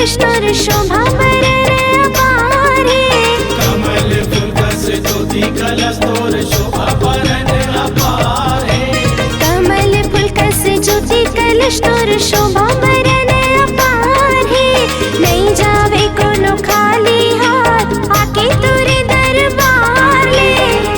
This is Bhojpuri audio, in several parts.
कलश तोर शोभा बरन अपार है। कमल फूल कस ज्योति कलश तोर शोभा बरन अपार है। कमल फूल कस ज्योति कलश तोर शोभा बरन अपार है। नहीं जावे कोनो खाली हाथ आके तोरे दरबार ले।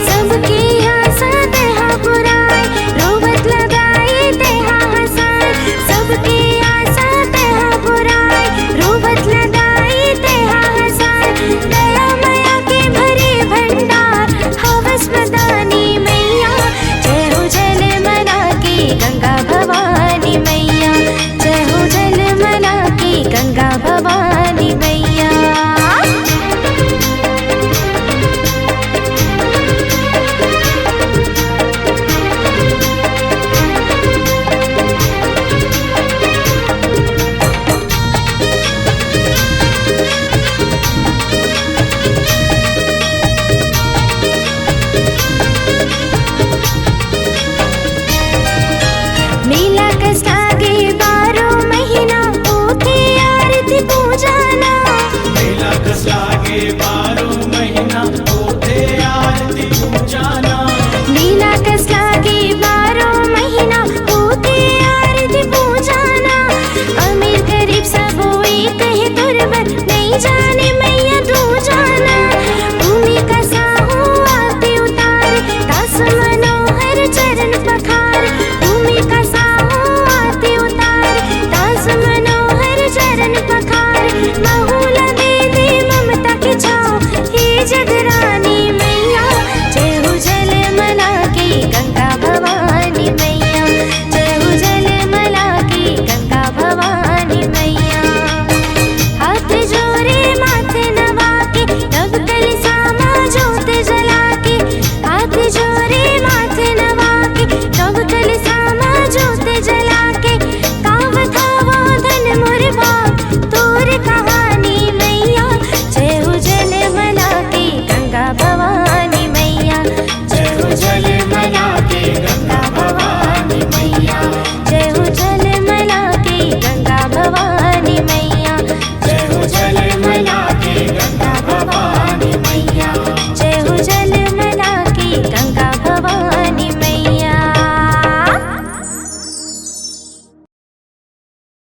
सबकी आशा तेहा पुराए रोवत लगाए तेहा हंसाए। सबकी आशा तेहा पुराए रोवत लगाए तेहा हंसाए। दया माया के भरे भंडार हवस मदानी मैया। जय हो जल मना की गंगा